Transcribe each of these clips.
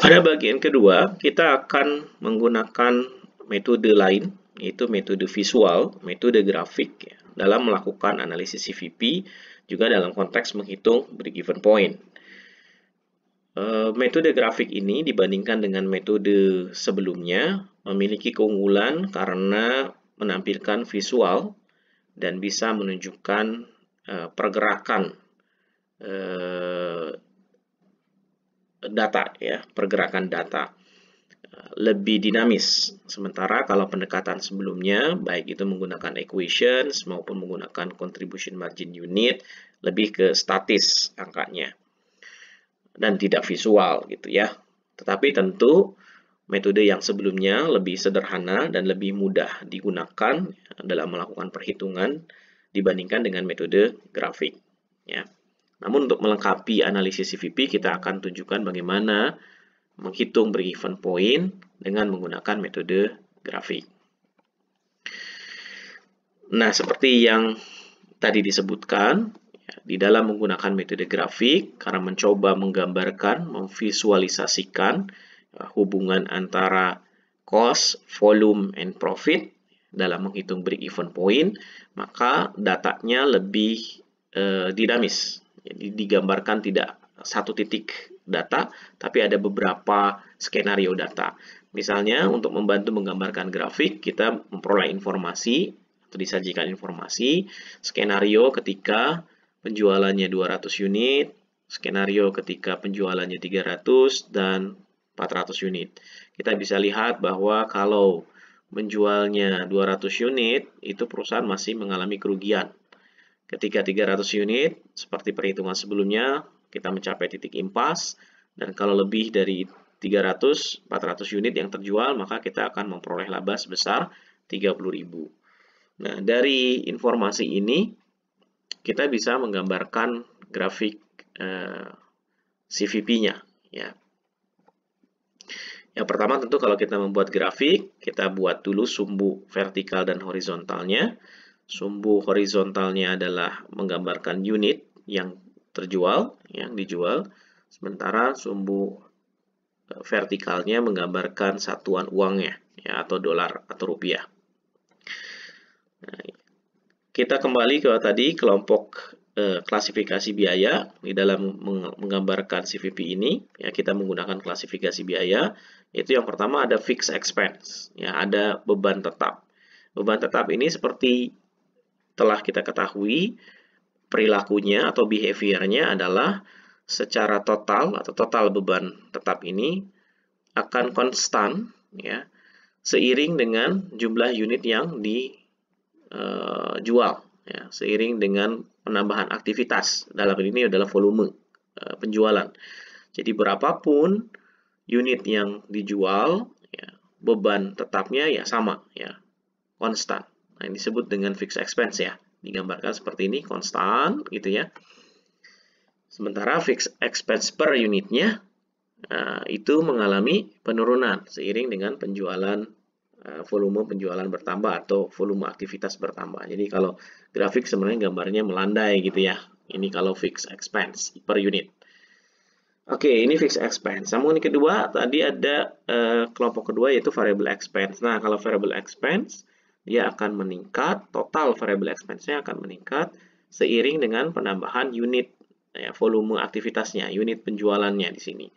Pada bagian kedua, kita akan menggunakan metode lain, yaitu metode visual, metode grafik, ya, dalam melakukan analisis CVP, juga dalam konteks menghitung break-even point. Metode grafik ini dibandingkan dengan metode sebelumnya memiliki keunggulan karena menampilkan visual dan bisa menunjukkan pergerakan data, ya, pergerakan data lebih dinamis. Sementara kalau pendekatan sebelumnya, baik itu menggunakan equations maupun menggunakan contribution margin unit, lebih ke statis angkanya dan tidak visual gitu ya. Tetapi tentu metode yang sebelumnya lebih sederhana dan lebih mudah digunakan dalam melakukan perhitungan dibandingkan dengan metode grafik, ya. Namun untuk melengkapi analisis CVP, kita akan tunjukkan bagaimana menghitung break-even point dengan menggunakan metode grafik. Nah, seperti yang tadi disebutkan, di dalam menggunakan metode grafik, karena mencoba menggambarkan, memvisualisasikan hubungan antara cost, volume, and profit dalam menghitung break-even point, maka datanya lebih dinamis. Jadi digambarkan tidak satu titik data, tapi ada beberapa skenario data. Misalnya untuk membantu menggambarkan grafik, kita memperoleh informasi atau disajikan informasi skenario ketika penjualannya 200 unit, skenario ketika penjualannya 300 dan 400 unit. Kita bisa lihat bahwa kalau menjualnya 200 unit, itu perusahaan masih mengalami kerugian. Ketika 300 unit, seperti perhitungan sebelumnya, kita mencapai titik impas, dan kalau lebih dari 300, 400 unit yang terjual, maka kita akan memperoleh laba sebesar 30.000. Nah, dari informasi ini, kita bisa menggambarkan grafik CVP-nya, ya. Yang pertama tentu kalau kita membuat grafik, kita buat dulu sumbu vertikal dan horizontalnya. Sumbu horizontalnya adalah menggambarkan unit yang terjual, yang dijual. Sementara sumbu vertikalnya menggambarkan satuan uangnya, ya, atau dolar atau rupiah. Nah, kita kembali ke tadi kelompok klasifikasi biaya. Di dalam menggambarkan CVP ini, ya, kita menggunakan klasifikasi biaya. Itu yang pertama ada fixed expense, ya, ada beban tetap. Beban tetap ini seperti telah kita ketahui, perilakunya atau behaviornya adalah secara total atau total beban tetap ini akan konstan, ya, seiring dengan jumlah unit yang dijual, ya, seiring dengan penambahan aktivitas. Dalam ini adalah volume penjualan. Jadi berapapun unit yang dijual, ya, beban tetapnya ya sama, ya, konstan. Nah, ini disebut dengan fixed expense, ya. Digambarkan seperti ini, konstan gitu ya. Sementara fixed expense per unitnya itu mengalami penurunan seiring dengan penjualan, volume penjualan bertambah atau volume aktivitas bertambah. Jadi kalau grafik sebenarnya gambarnya melandai gitu ya. Ini kalau fixed expense per unit. Oke, ini fixed expense. Namun yang kedua, tadi ada kelompok kedua yaitu variable expense. Nah, kalau variable expense, dia akan meningkat, total variable expense-nya akan meningkat seiring dengan penambahan unit, ya, volume aktivitasnya, unit penjualannya di sini.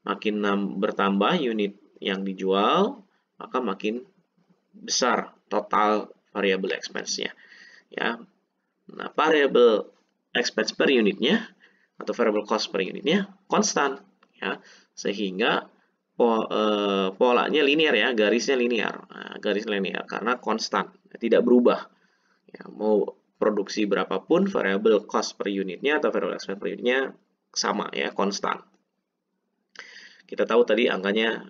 Makin bertambah unit yang dijual, maka makin besar total variable expense-nya, ya. Nah, variable expense per unitnya atau variable cost per unitnya konstan, ya, sehingga polanya linear, ya, garisnya linear. Nah, garis linear karena konstan, tidak berubah. Ya, mau produksi berapapun, variable cost per unitnya atau variable expense per unitnya sama, ya, konstan. Kita tahu tadi angkanya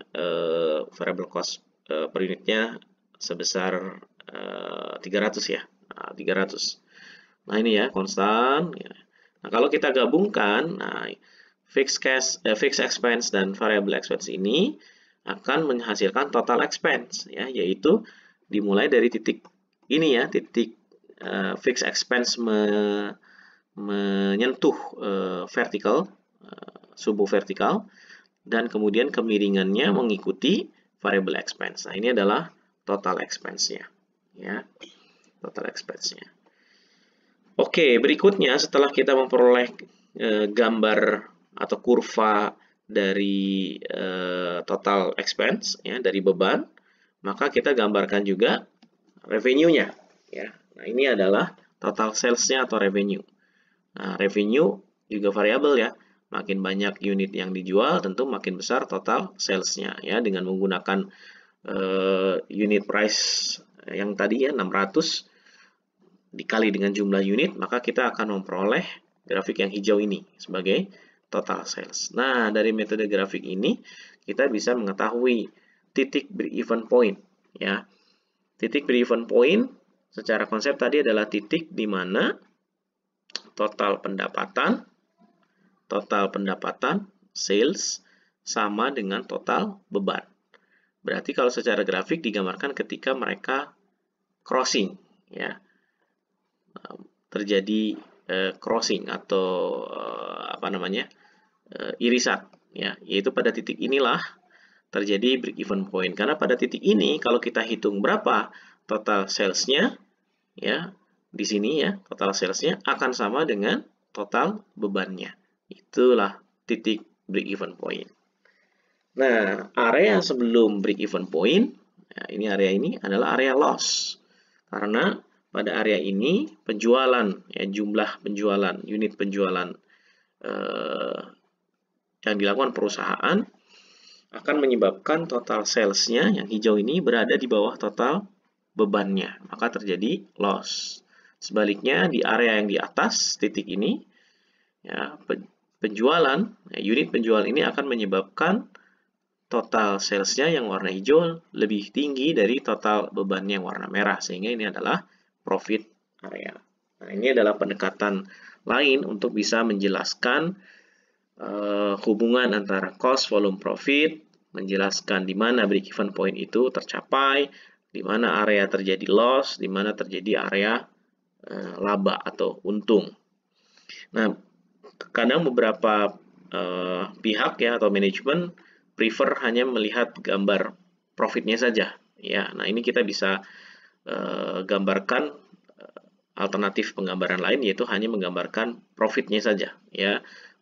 variable cost per unitnya sebesar 300, ya. Nah, 300. Nah, ini ya, konstan. Ya. Nah, kalau kita gabungkan, nah, fixed expense dan variable expense ini akan menghasilkan total expense, ya, yaitu dimulai dari titik ini, ya, titik fixed expense menyentuh vertikal, sumbu vertikal, dan kemudian kemiringannya mengikuti variable expense. Nah, ini adalah total expense-nya, ya. Total expense-nya. Oke, berikutnya setelah kita memperoleh gambar atau kurva dari total expense, ya, dari beban, maka kita gambarkan juga revenue-nya, ya. Nah, ini adalah total sales-nya atau revenue. Nah, revenue juga variabel, ya. Makin banyak unit yang dijual, tentu makin besar total sales-nya, ya. Dengan menggunakan unit price yang tadi, ya, 600 dikali dengan jumlah unit, maka kita akan memperoleh grafik yang hijau ini sebagai total sales. Nah, dari metode grafik ini kita bisa mengetahui titik break-even point, ya. Titik break-even point secara konsep tadi adalah titik di mana total pendapatan sales sama dengan total beban. Berarti kalau secara grafik digambarkan ketika mereka crossing, ya. Terjadi crossing atau irisan, ya, yaitu pada titik inilah terjadi break even point. Karena pada titik ini kalau kita hitung berapa total sales-nya, ya, di sini, ya, total sales-nya akan sama dengan total bebannya. Itulah titik break even point. Nah, area sebelum break even point, ya, ini area ini adalah area loss. Karena pada area ini penjualan, ya, jumlah penjualan, unit penjualan yang dilakukan perusahaan akan menyebabkan total sales-nya yang hijau ini berada di bawah total bebannya, maka terjadi loss. Sebaliknya di area yang di atas titik ini, ya, penjualan, ya, unit penjual ini akan menyebabkan total sales-nya yang warna hijau lebih tinggi dari total bebannya yang warna merah, sehingga ini adalah profit area. Nah, ini adalah pendekatan lain untuk bisa menjelaskan hubungan antara cost, volume, profit, menjelaskan di mana break-even point itu tercapai, di mana area terjadi loss, di mana terjadi area laba atau untung. Nah, kadang beberapa pihak, ya, atau manajemen prefer hanya melihat gambar profitnya saja, ya. Nah, ini kita bisa gambarkan alternatif penggambaran lain, yaitu hanya menggambarkan profitnya saja, ya.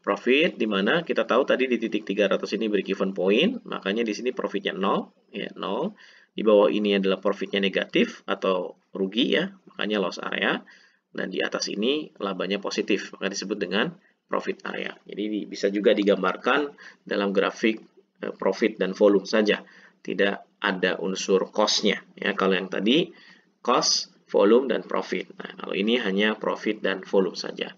Profit di mana kita tahu tadi di titik 300 ini break even point, makanya di sini profitnya 0, ya, 0. Di bawah ini adalah profitnya negatif atau rugi, ya, makanya loss area. Dan di atas ini labanya positif, maka disebut dengan profit area. Jadi bisa juga digambarkan dalam grafik profit dan volume saja, tidak ada unsur cost-nya, ya. Kalau yang tadi cost, volume, dan profit. Nah, kalau ini hanya profit dan volume saja.